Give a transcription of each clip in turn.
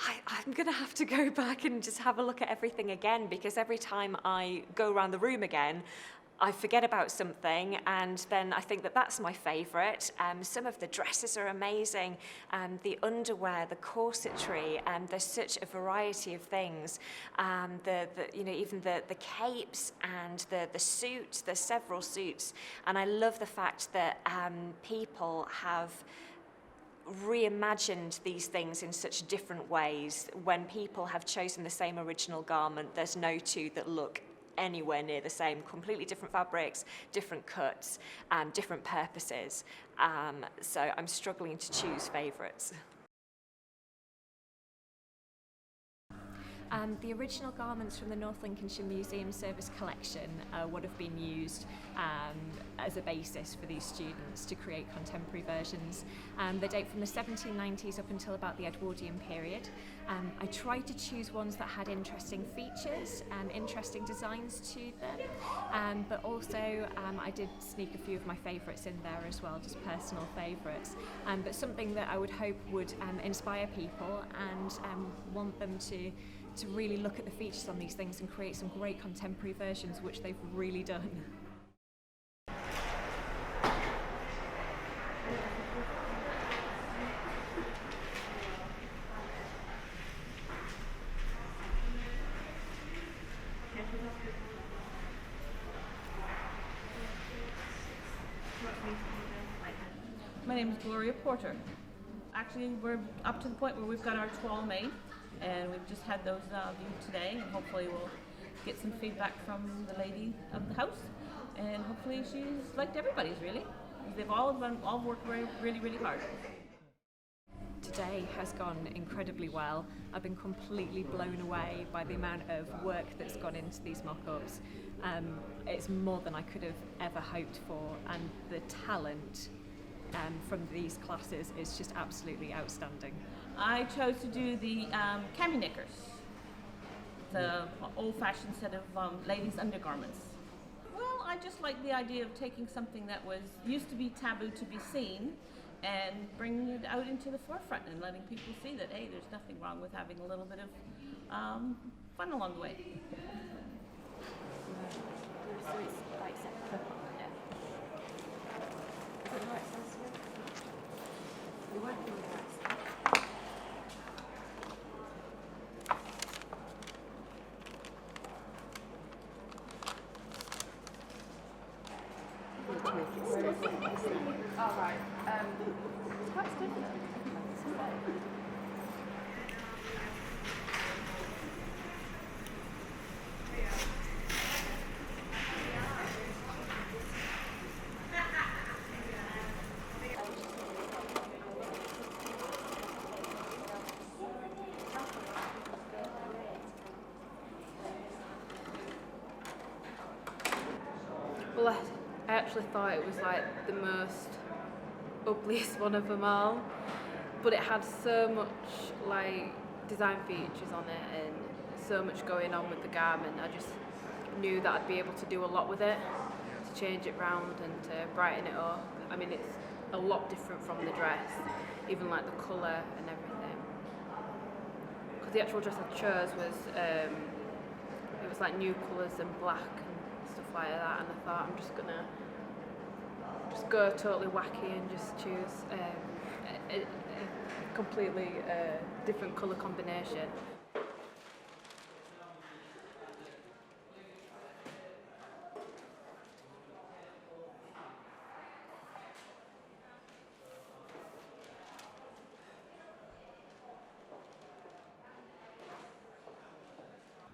I'm going to have to go back and just have a look at everything again, because every time I go around the room again, I forget about something, and then I think that that's my favourite. Some of the dresses are amazing, the underwear, the corsetry, there's such a variety of things. Even the capes and the suits. There's several suits, and I love the fact that people have reimagined these things in such different ways. When people have chosen the same original garment, there's no two that look anywhere near the same. Completely different fabrics, different cuts, different purposes. So I'm struggling to choose favourites. The original garments from the North Lincolnshire Museum Service collection would have been used as a basis for these students to create contemporary versions. They date from the 1790s up until about the Edwardian period. I tried to choose ones that had interesting features and interesting designs to them, but also I did sneak a few of my favourites in there as well, just personal favourites, but something that I would hope would inspire people and want them to really look at the features on these things and create some great contemporary versions, which they've really done. My name is Gloria Porter. Actually, we're up to the point where we've got our toile made, and we've just had those viewed today, and hopefully we'll get some feedback from the lady of the house, and hopefully she's liked everybody's, really. They've all worked really, really hard. Today has gone incredibly well. I've been completely blown away by the amount of work that's gone into these mock-ups. It's more than I could have ever hoped for, and the talent from these classes is just absolutely outstanding. I chose to do the cami knickers, the old-fashioned set of ladies' undergarments. Well, I just like the idea of taking something that was used to be taboo to be seen and bringing it out into the forefront and letting people see that, hey, there's nothing wrong with having a little bit of fun along the way. So it's like set up on it. Is it the right size to go? You're working with that. Oh, right. It's quite stiff, isn't it? Well, I actually thought it was like the most ugliest one of them all, but it had so much like design features on it and so much going on with the garment. I just knew that I'd be able to do a lot with it, to change it round and to brighten it up. I mean, it's a lot different from the dress, even like the colour and everything. Because the actual dress I chose was it was like new colours and black and stuff like that, and I thought I'm just gonna go totally wacky and just choose a completely different colour combination.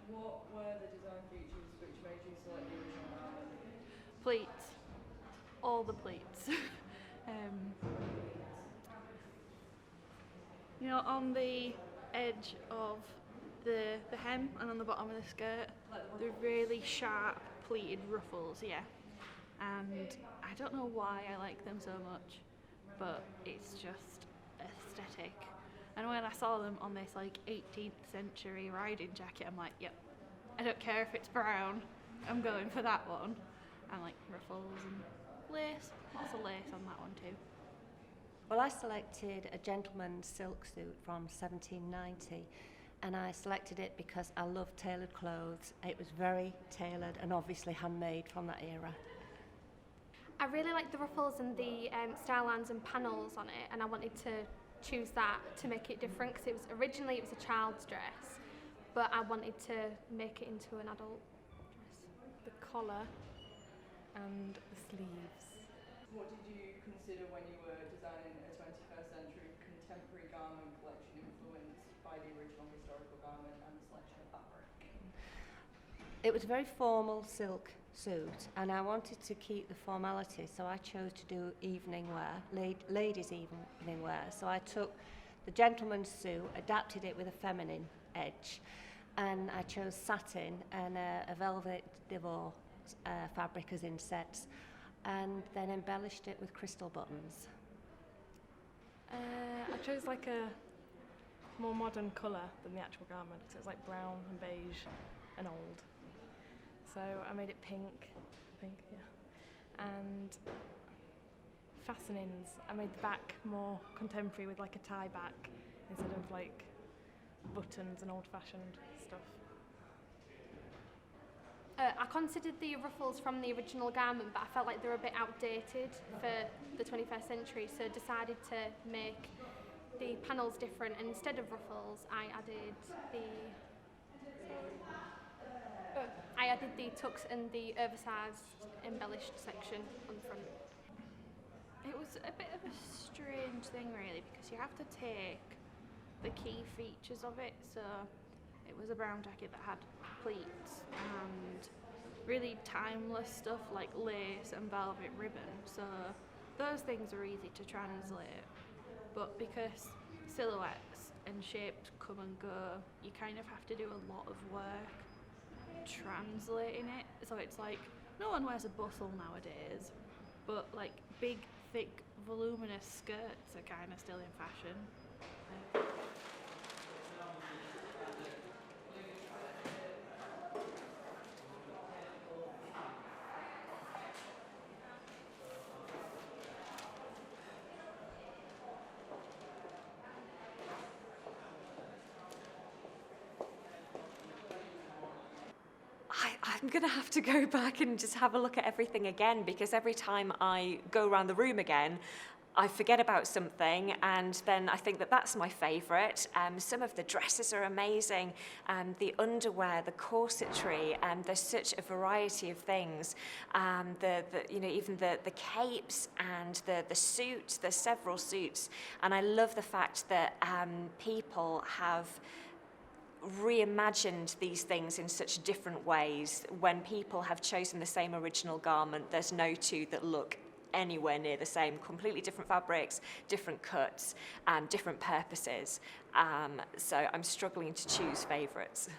What were the design features which made you select the original garment? Pleats. All the pleats. You know, on the edge of the hem and on the bottom of the skirt, the really sharp pleated ruffles, yeah. And I don't know why I like them so much, but it's just aesthetic. And when I saw them on this like 18th century riding jacket, I'm like, yep, I don't care if it's brown, I'm going for that one. And like ruffles and lace, lots of lace on that one too. Well, I selected a gentleman's silk suit from 1790, and I selected it because I love tailored clothes. It was very tailored and obviously handmade from that era. I really like the ruffles and the star lines and panels on it, and I wanted to choose that to make it different because originally it was a child's dress, but I wanted to make it into an adult dress. The collar and the sleeves. What did you consider when you were designing a 21st century contemporary garment collection influenced by the original historical garment and the selection of fabric? It was a very formal silk suit, and I wanted to keep the formality, so I chose to do evening wear, ladies' evening wear. So I took the gentleman's suit, adapted it with a feminine edge, and I chose satin and a velvet devore fabric as insets, and then embellished it with crystal buttons. I chose like a more modern colour than the actual garment, so it's like brown and beige and old. So I made it pink, yeah. And fastenings, I made the back more contemporary with like a tie back instead of like buttons and old-fashioned stuff. I considered the ruffles from the original garment, but I felt like they were a bit outdated for the 21st century, so decided to make the panels different, and instead of ruffles I added the tucks and the oversized embellished section on the front. It was a bit of a strange thing really, because you have to take the key features of it. So it was a brown jacket that had pleats and really timeless stuff like lace and velvet ribbon. So those things are easy to translate, but because silhouettes and shapes come and go, you kind of have to do a lot of work translating it. So it's like, no one wears a bustle nowadays, but like big, thick, voluminous skirts are kind of still in fashion. I'm going to have to go back and just have a look at everything again, because every time I go around the room again, I forget about something, and then I think that that's my favourite. Some of the dresses are amazing, the underwear, the corsetry, there's such a variety of things. Even the capes and the suits. There's several suits, and I love the fact that people have reimagined these things in such different ways. When people have chosen the same original garment, there's no two that look anywhere near the same. Completely different fabrics, different cuts, different purposes. So I'm struggling to choose favourites.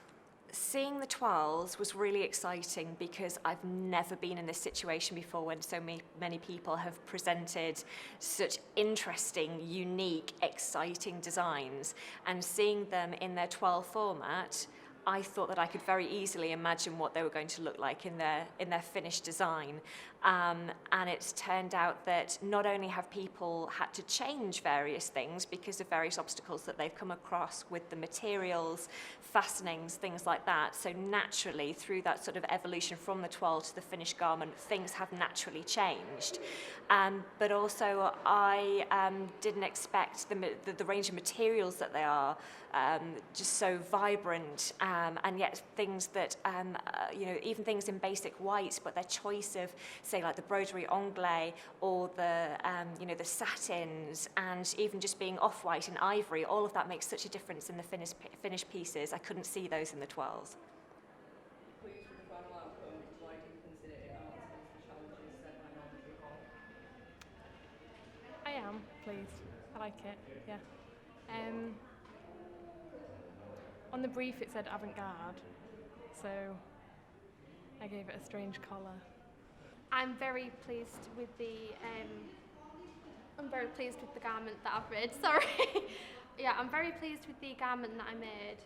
Seeing the twirls was really exciting because I've never been in this situation before, when so many people have presented such interesting, unique, exciting designs, and seeing them in their twirl format, I thought that I could very easily imagine what they were going to look like in their finished design. And it's turned out that not only have people had to change various things because of various obstacles that they've come across with the materials, fastenings, things like that. So naturally, through that sort of evolution from the twirl to the finished garment, things have naturally changed. But also, I didn't expect the range of materials that they are, just so vibrant, and yet things that, even things in basic white, but their choice of, say, like the broderie anglais or the satins, and even just being off-white and ivory, all of that makes such a difference in the finished pieces. I couldn't see those in the twirls. Pleased with the final outcome. Why do you consider it answers the challenges set by Normanby Hall? I am pleased. I like it, yeah. On the brief it said avant-garde, so I gave it a strange collar. I'm very pleased with the garment that I've made. Sorry. Yeah, I'm very pleased with the garment that I made.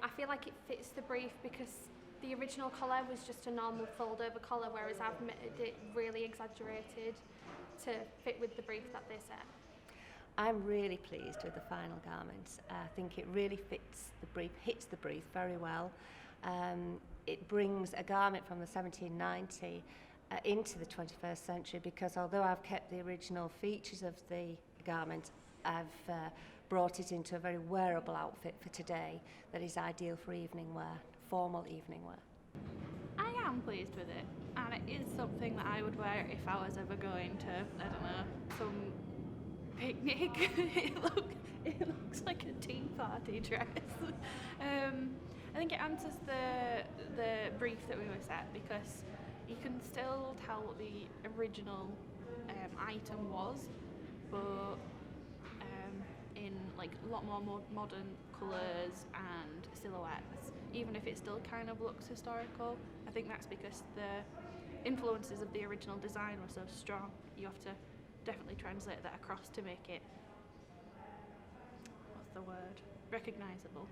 I feel like it fits the brief because the original collar was just a normal fold-over collar, whereas I've made it really exaggerated to fit with the brief that they set. I'm really pleased with the final garment. I think it really fits the brief, hits the brief very well. It brings a garment from the 1790 into the 21st century, because although I've kept the original features of the garment, I've brought it into a very wearable outfit for today that is ideal for evening wear, formal evening wear. I am pleased with it, and it is something that I would wear if I was ever going to, I don't know, some picnic. It looks like a tea party dress. I think it answers the brief that we were set, because you can still tell what the original item was, but in like a lot more modern colours and silhouettes, even if it still kind of looks historical. I think that's because the influences of the original design were so strong. You have to definitely translate that across to make it, what's the word, recognisable.